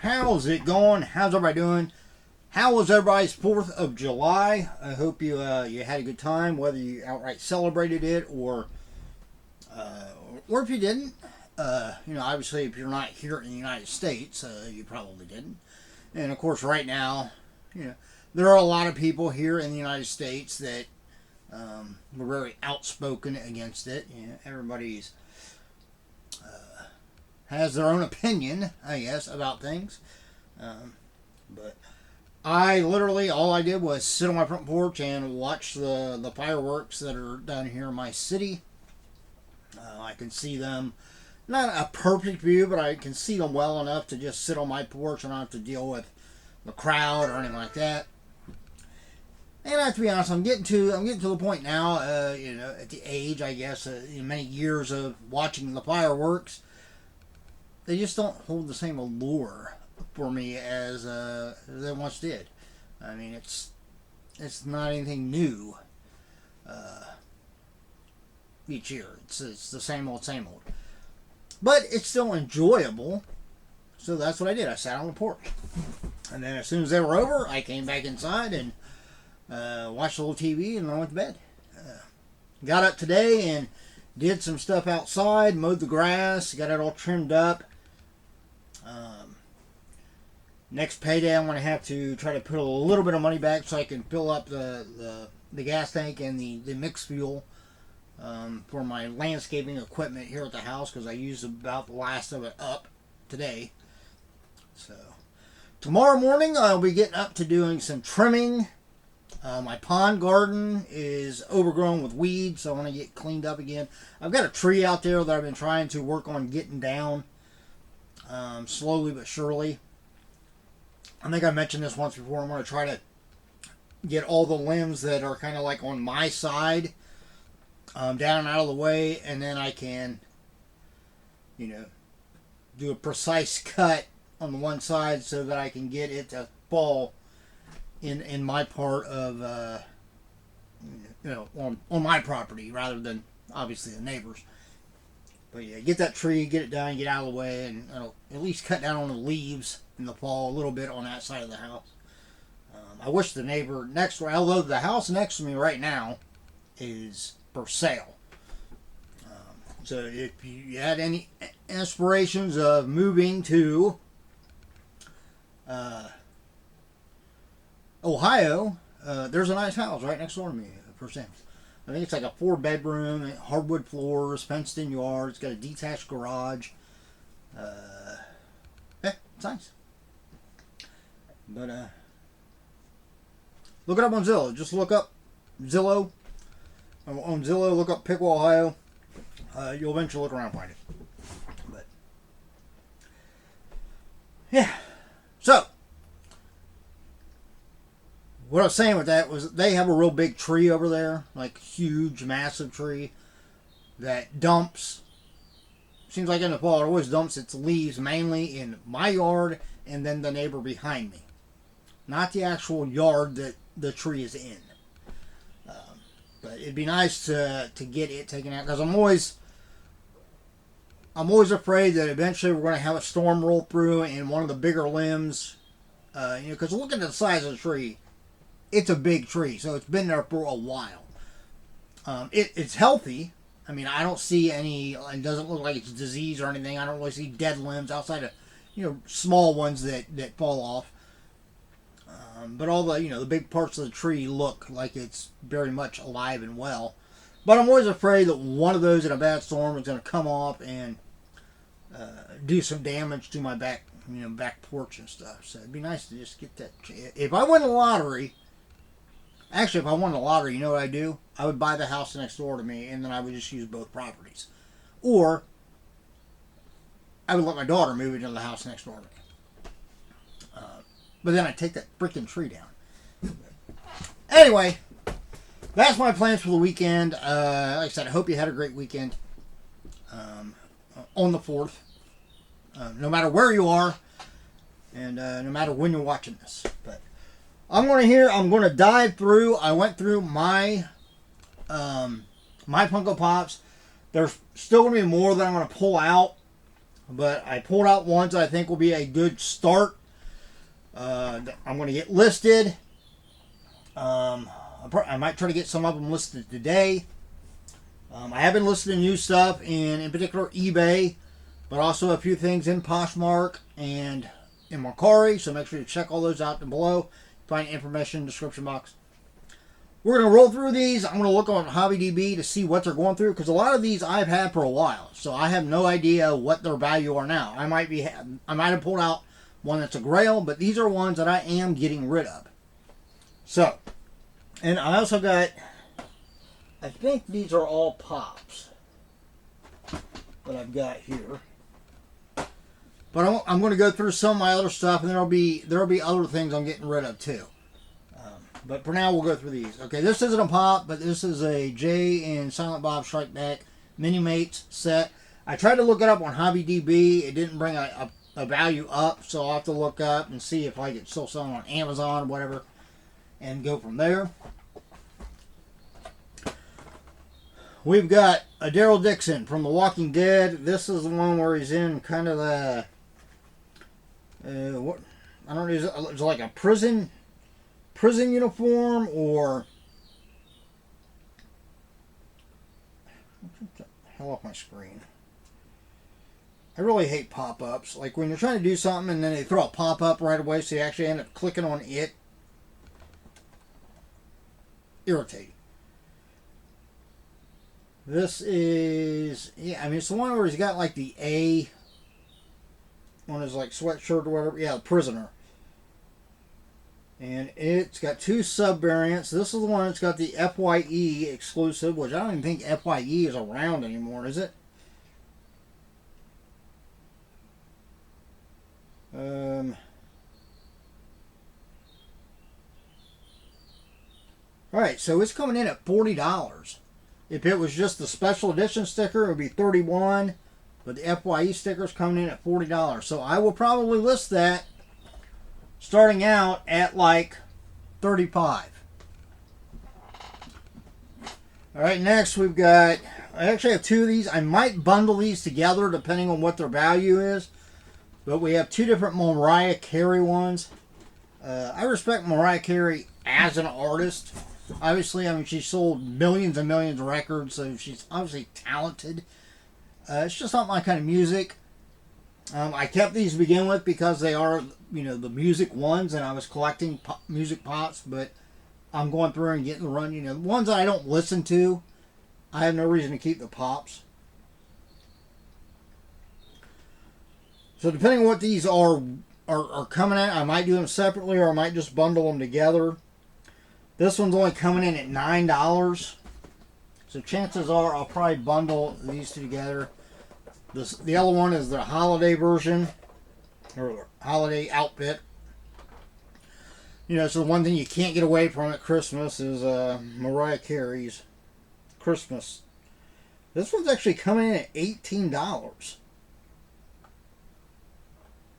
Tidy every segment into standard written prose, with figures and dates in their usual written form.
How's it going? How's everybody doing? How was everybody's 4th of July? I hope you you had a good time, whether you outright celebrated it or if you didn't. Obviously, if you're not here in the United States, you probably didn't. And of course, right now, there are a lot of people here in the United States that were very outspoken against it. Everybody's has their own opinion, I guess, about things. But I literally, all I did was sit on my front porch and watch the fireworks that are down here in my city. I can see them, not a perfect view, but I can see them well enough to just sit on my porch and not have to deal with the crowd or anything like that. And I have to be honest, I'm getting to the point now, at the age, I guess, in many years of watching the fireworks, they just don't hold the same allure for me as they once did. I mean, it's not anything new each year. It's the same old, but it's still enjoyable. So that's what I did. I sat on the porch, and then as soon as they were over, I came back inside and watched a little TV, and I went to bed. Got up today and did some stuff outside, mowed the grass, got it all trimmed up. Next payday, I'm going to have to try to put a little bit of money back so I can fill up the gas tank and the mixed fuel for my landscaping equipment here at the house, because I used about the last of it up today. So tomorrow morning I'll be getting up to doing some trimming. My pond garden is overgrown with weeds, so I want to get cleaned up again. I've got a tree out there that I've been trying to work on getting down slowly but surely. I think I mentioned this once before. I'm going to try to get all the limbs that are kind of like on my side down and out of the way, and then I can, do a precise cut on the one side so that I can get it to fall in my part of, on my property rather than obviously the neighbors. But yeah, get that tree, get it done, get out of the way, and I'll at least cut down on the leaves in the fall a little bit on that side of the house. I wish the neighbor next door, although the house next to me right now is for sale. So if you had any aspirations of moving to Ohio, there's a nice house right next door to me for sale. I think it's like a 4-bedroom, hardwood floors, fenced in yard. It's got a detached garage. It's nice. But look it up on Zillow. Just look up Zillow. On Zillow, look up Piqua, Ohio. You'll eventually look around and find it. But yeah. So what I was saying with that was they have a real big tree over there, like huge, massive tree that dumps. Seems like in the fall it always dumps its leaves mainly in my yard and then the neighbor behind me, not the actual yard that the tree is in. But it'd be nice to get it taken out, because I'm always afraid that eventually we're going to have a storm roll through and one of the bigger limbs, because look at the size of the tree. It's a big tree, so it's been there for a while. It's healthy. I mean, I don't see any, it doesn't look like it's disease or anything. I don't really see dead limbs outside of, small ones that fall off. But all the, the big parts of the tree look like it's very much alive and well. But I'm always afraid that one of those in a bad storm is going to come off and do some damage to my back porch and stuff. So it'd be nice to just get that. If I win the lottery, actually, if I won the lottery, you know what I'd do? I would buy the house next door to me, and then I would just use both properties. Or I would let my daughter move into the house next door to me. But then I'd take that freaking tree down. Anyway, that's my plans for the weekend. Like I said, I hope you had a great weekend on the 4th. No matter where you are, and no matter when you're watching this. But I'm going to dive through. I went through my Funko Pops. There's still going to be more that I'm going to pull out but I pulled out ones that I think will be a good start. I'm going to get listed. I might try to get some of them listed today. I have been listing new stuff in particular eBay, but also a few things in Poshmark and in Mercari, so make sure you check all those out below. Find information in the description box. We're going to roll through these. I'm going to look on HobbyDB to see what they're going through, because a lot of these I've had for a while, so I have no idea what their value are now. I might have pulled out one that's a grail, but these are ones that I am getting rid of. So, and I also got, I think these are all pops that I've got here. But I'm going to go through some of my other stuff, and there'll be other things I'm getting rid of too. But for now, we'll go through these. Okay, this isn't a pop, but this is a Jay and Silent Bob Strike Back Mini Mates set. I tried to look it up on HobbyDB. It didn't bring a value up, so I'll have to look up and see if I can still sell them on Amazon or whatever, and go from there. We've got a Daryl Dixon from The Walking Dead. This is the one where he's in kind of the what, I don't know, is it like a prison uniform, or what the hell off my screen. I really hate pop-ups. Like when you're trying to do something and then they throw a pop-up right away, so you actually end up clicking on it. Irritating. This is, yeah, I mean, it's the one where he's got like the A on his like sweatshirt or whatever. Yeah, the prisoner. And it's got two sub-variants. This is the one that's got the FYE exclusive, which I don't even think FYE is around anymore, is it? Alright, so it's coming in at $40. If it was just the special edition sticker, it would be $31. But the FYE sticker is coming in at $40. So I will probably list that starting out at like $35. Alright, next we've got, I actually have two of these. I might bundle these together depending on what their value is. But we have two different Mariah Carey ones. I respect Mariah Carey as an artist. Obviously, I mean, she sold millions and millions of records, so she's obviously talented. It's just not my kind of music. I kept these to begin with because they are, you know, the music ones, and I was collecting music pops, but I'm going through and getting the run, you know, the ones that I don't listen to, I have no reason to keep the pops. So depending on what these are coming at, I might do them separately or I might just bundle them together. This one's only coming in at $9. So chances are I'll probably bundle these two together. The other one is the holiday version, or holiday outfit. You know, so the one thing you can't get away from at Christmas is Mariah Carey's Christmas. This one's actually coming in at $18.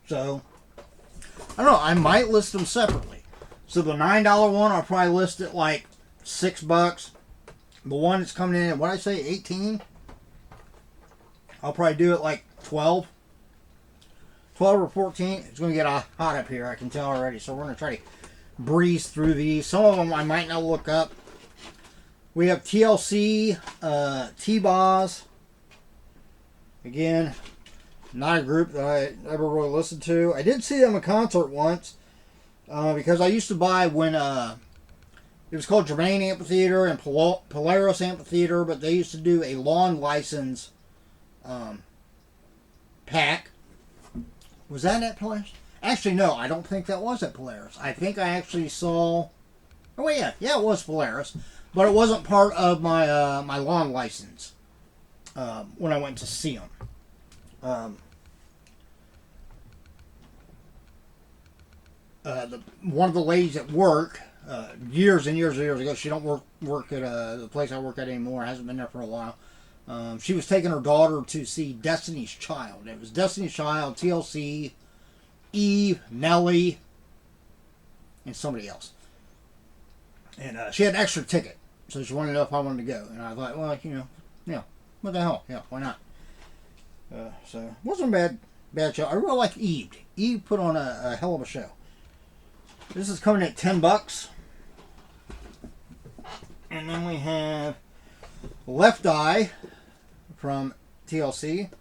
So, I don't know, I might list them separately. So the $9 one, I'll probably list it like $6. The one that's coming in at, what did I say, 18? I'll probably do it like 12 or 14. It's going to get hot up here, I can tell already. So we're going to try to breeze through these. Some of them I might not look up. We have TLC, T-Boz. Again, not a group that I ever really listened to. I did see them in concert once. Because I used to buy when it was called Jrymman Amphitheater and Polaris Amphitheater, but they used to do a lawn license pack. Was that at Polaris? Actually, no, I don't think that was at Polaris. I think I actually saw, oh wait, yeah, it was Polaris, but it wasn't part of my my lawn license when I went to see them. One of the ladies at work, years and years and years ago, she don't work at the place I work at anymore, hasn't been there for a while. She was taking her daughter to see Destiny's Child. It was Destiny's Child, TLC, Eve, Nelly, and somebody else. And she had an extra ticket, so she wanted to know if I wanted to go. And I thought, well, you know, yeah, what the hell? Yeah, why not? So wasn't a bad show. I really like Eve. Eve put on a hell of a show. This is coming at $10. And then we have Left Eye from TLC.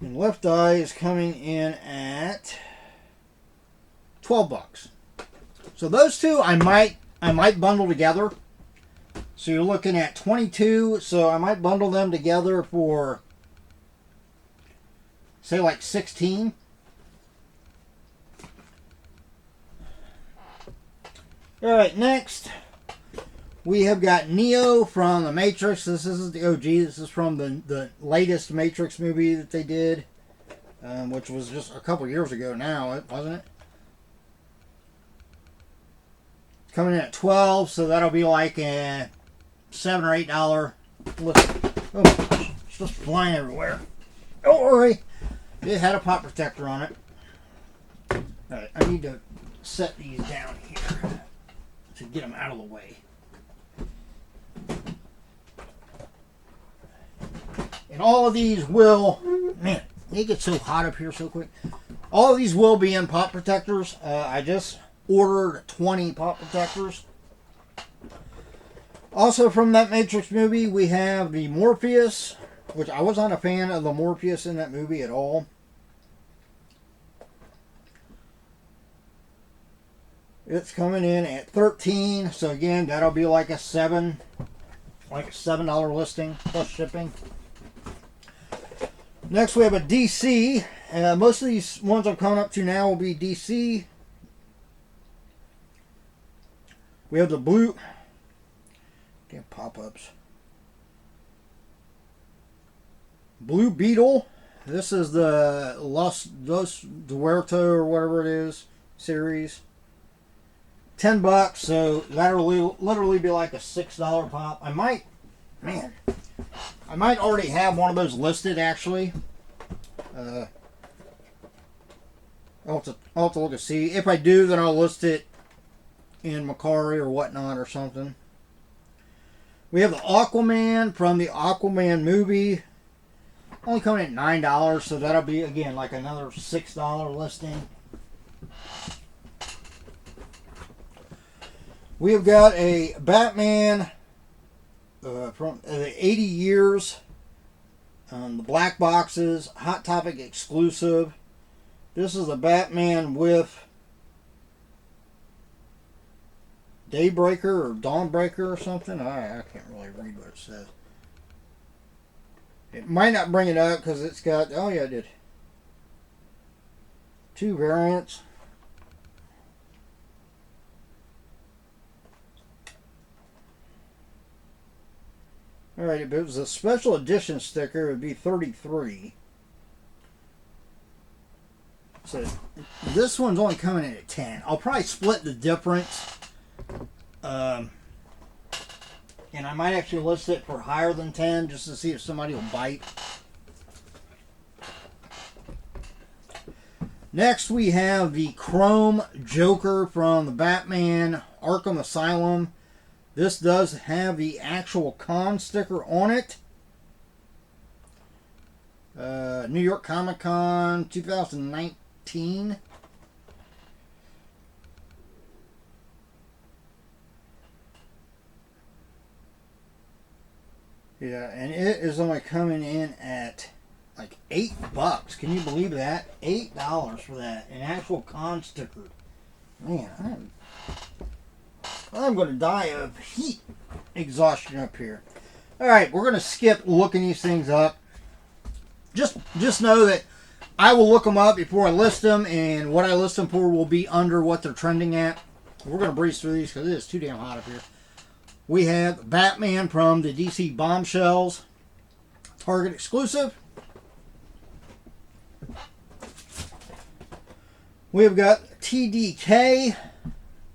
And Left Eye is coming in at $12. So those two I might bundle together. So you're looking at 22. So I might bundle them together for, say, like 16. All right, next we have got Neo from the Matrix. This is the OG. This is from the latest Matrix movie that they did, which was just a couple years ago now, wasn't it? Coming in at 12, so that'll be like a $7 or $8. Oh my gosh, it's just flying everywhere. Don't worry, it had a pop protector on it. All right, I need to set these down here to get them out of the way. And all of these will, man, it gets so hot up here so quick. All of these will be in pop protectors. I just ordered 20 pop protectors. Also from that Matrix movie, we have the Morpheus, which I was not a fan of the Morpheus in that movie at all. It's coming in at 13, so again, that'll be like a $7 listing plus shipping. Next, we have a DC. Most of these ones I'm coming up to now will be DC. We have the blue. Damn pop-ups. Blue Beetle. This is the Los Duerto or whatever it is series. $10, so that'll literally be like a $6 pop. I might already have one of those listed actually. I'll have to look and see. If I do, then I'll list it in Macari or whatnot or something. We have the Aquaman from the Aquaman movie. Only coming at $9, so that'll be again like another $6 listing. We have got a Batman from the 80 years. The black boxes, Hot Topic exclusive. This is a Batman with Daybreaker or Dawnbreaker or something. I can't really read what it says. It might not bring it up because it's got, oh yeah, it did. 2 variants. Alright, if it was a special edition sticker, it would be 33. So this one's only coming in at 10. I'll probably split the difference. And I might actually list it for higher than 10 just to see if somebody will bite. Next we have the Chrome Joker from the Batman Arkham Asylum. This does have the actual con sticker on it. New York Comic Con 2019. Yeah, and it is only coming in at like $8. Can you believe that? $8 for that. An actual con sticker. Man, I'm going to die of heat exhaustion up here. Alright, we're going to skip looking these things up. Just know that I will look them up before I list them, and what I list them for will be under what they're trending at. We're going to breeze through these because it is too damn hot up here. We have Batman from the DC Bombshells. Target exclusive. We have got TDK.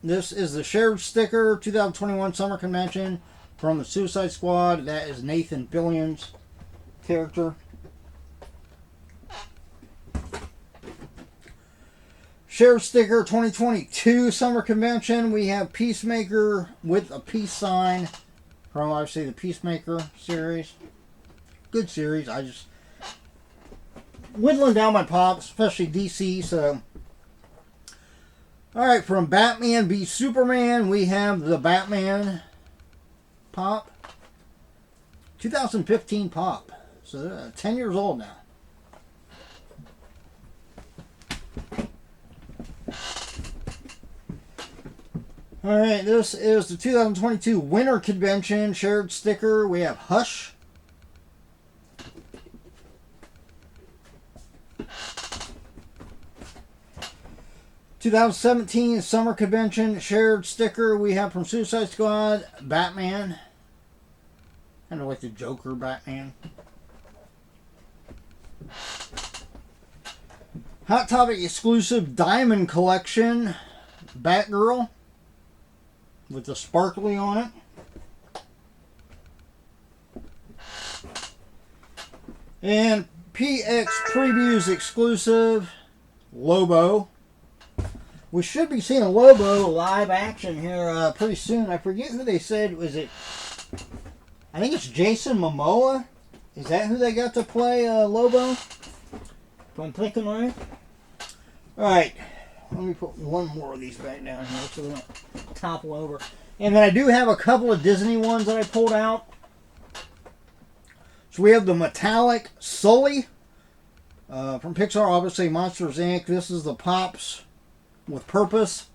This is the shared sticker 2021 Summer Convention from the Suicide Squad. That is Nathan Fillion's character. Shared sticker 2022 Summer Convention. We have Peacemaker with a peace sign from obviously the Peacemaker series. Good series. I just whittling down my pops, especially DC. So, all right, from Batman v Superman, we have the Batman pop, 2015 pop. So 10 years old now. All right, this is the 2022 Winter Convention shared sticker. We have Hush. (2017) Summer Convention shared sticker. We have from Suicide Squad, Batman. Kind of like the Joker Batman. Hot Topic exclusive Diamond Collection, Batgirl. With the sparkly on it. And PX Previews exclusive Lobo. We should be seeing Lobo live action here pretty soon. I forget who they said. Was it? I think it's Jason Momoa. Is that who they got to play Lobo? If I'm thinking right. Alright. Let me put one more of these back down here so they don't topple over. And then I do have a couple of Disney ones that I pulled out. So we have the metallic Sully from Pixar, obviously Monsters Inc. This is the Pops with Purpose.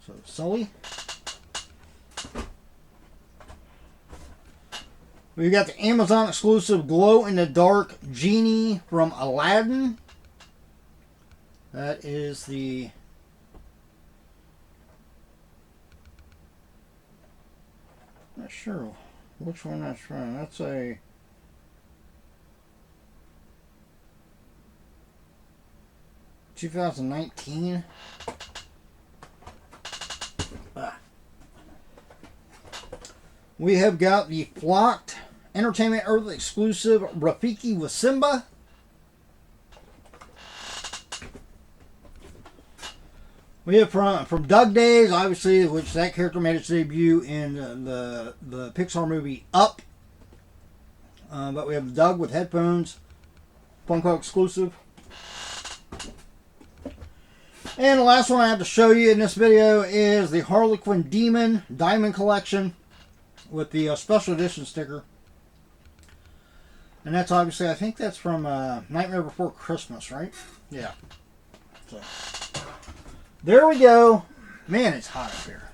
So Sully. We've got the Amazon exclusive glow in the dark Genie from Aladdin. That is the not sure which one that's from. That's a (2019). We have got the Flocked Entertainment Earth exclusive Rafiki with Simba. We have from Doug Days, obviously, which that character made its debut in the Pixar movie Up. But we have Doug with headphones, Funko exclusive. And the last one I have to show you in this video is the Harlequin Demon Diamond Collection with the special edition sticker. And that's obviously, I think that's from Nightmare Before Christmas, right? Yeah. So there we go. Man, it's hot up here.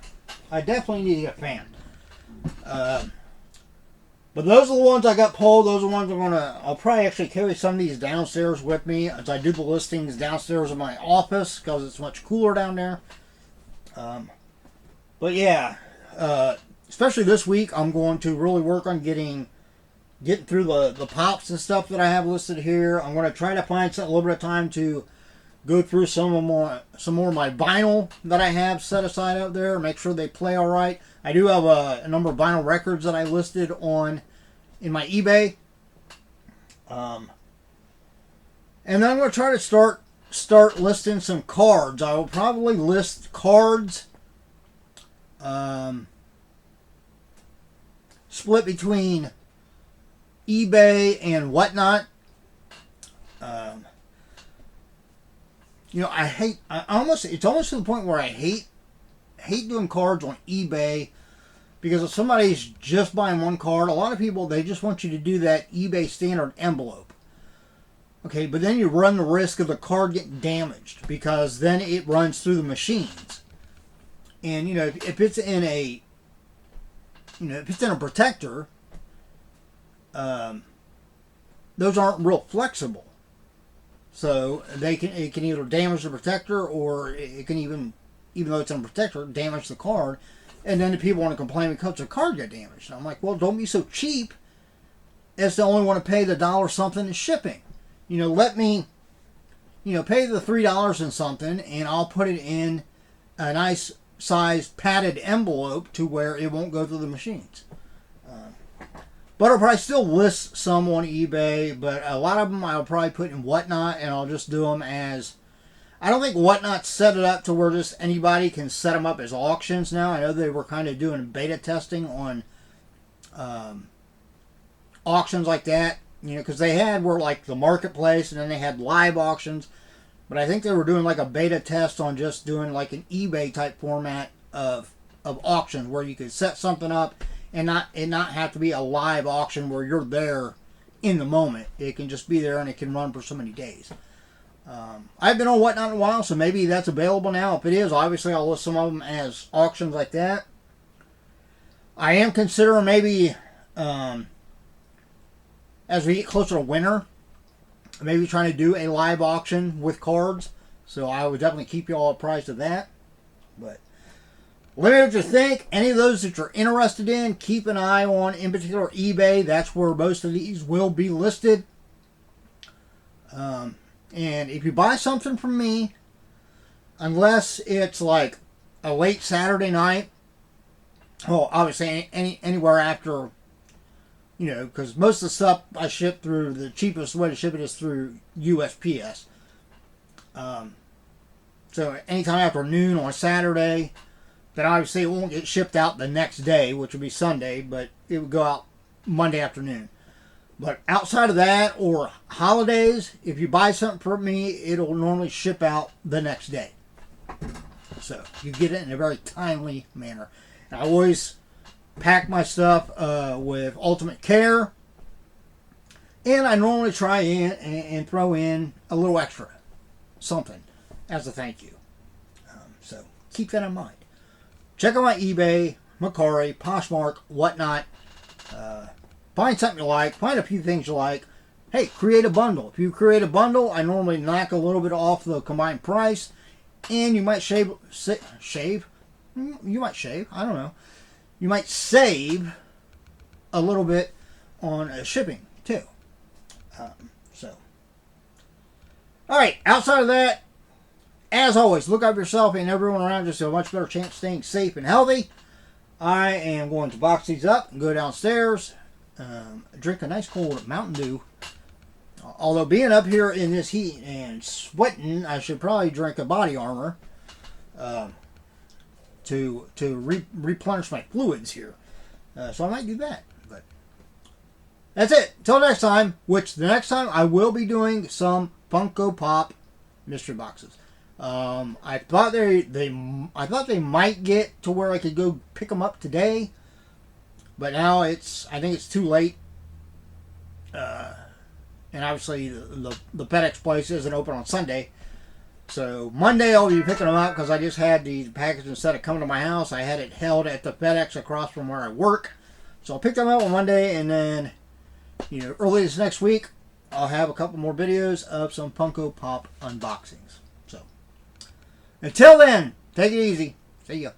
I definitely need to get a fan. But those are the ones I got pulled. Those are the ones I'll probably actually carry some of these downstairs with me as I do the listings downstairs in my office because it's much cooler down there. But yeah, especially this week, I'm going to really work on getting through the pops and stuff that I have listed here. I'm going to try to find a little bit of time to go through some more of my vinyl that I have set aside out there. Make sure they play all right. I do have a number of vinyl records that I listed in my eBay. And then I'm going to try to start listing some cards. I will probably list cards split between eBay and whatnot. You know, it's almost to the point where I hate doing cards on eBay because if somebody's just buying one card, a lot of people, they just want you to do that eBay standard envelope. Okay, but then you run the risk of the card getting damaged because then it runs through the machines. And, you know, if it's in a protector, those aren't real flexible. So it can either damage the protector or it can even though it's in a protector, damage the card. And then the people want to complain because the card got damaged. And I'm like, well, don't be so cheap as to only want to pay the $1 something in shipping. You know, let me, pay the $3 and something and I'll put it in a nice size padded envelope to where it won't go through the machines. But I'll probably still list some on eBay, but a lot of them I'll probably put in Whatnot, and I'll just do them as I don't think Whatnot set it up to where just anybody can set them up as auctions now. I know they were kind of doing beta testing on auctions like that, you know, because they had were like the marketplace and then they had live auctions. But I think they were doing like a beta test on just doing like an eBay type format of auctions where you could set something up and not have to be a live auction where you're there in the moment. It can just be there and it can run for so many days. I've been on Whatnot in a while, so maybe that's available now. If it is, obviously I'll list some of them as auctions like that. I am considering maybe, as we get closer to winter, maybe trying to do a live auction with cards. So I would definitely keep you all apprised of that. But let me know what you think. Any of those that you're interested in, keep an eye on, in particular, eBay. That's where most of these will be listed. And if you buy something from me, unless it's like a late Saturday night, well, obviously anywhere after, you know, because most of the stuff I ship through, the cheapest way to ship it is through USPS. So anytime after noon on a Saturday, then obviously it won't get shipped out the next day, which would be Sunday, but it would go out Monday afternoon. But outside of that, or holidays, if you buy something from me, it'll normally ship out the next day. So you get it in a very timely manner. And I always pack my stuff with ultimate care. And I normally try and throw in a little extra. Something as a thank you. So keep that in mind. Check out my eBay, Mercari, Poshmark, Whatnot. Find something you like. Find a few things you like. Hey, create a bundle. If you create a bundle, I normally knock a little bit off the combined price. And you might shave? You might shave. I don't know. You might save a little bit on shipping, too. So. Alright, outside of that, as always, look out for yourself and everyone around you so a much better chance of staying safe and healthy. I am going to box these up and go downstairs. Drink a nice cold Mountain Dew. Although being up here in this heat and sweating, I should probably drink a body armor to replenish my fluids here. So I might do that. But that's it. Till next time, which the next time I will be doing some Funko Pop mystery boxes. I thought they might get to where I could go pick them up today. But now I think it's too late. And obviously the FedEx place isn't open on Sunday. So Monday I'll be picking them up because I just had the package, instead of coming to my house, I had it held at the FedEx across from where I work. So I'll pick them up on Monday, and then, you know, early this next week I'll have a couple more videos of some Funko Pop unboxings. So until then, take it easy. See ya.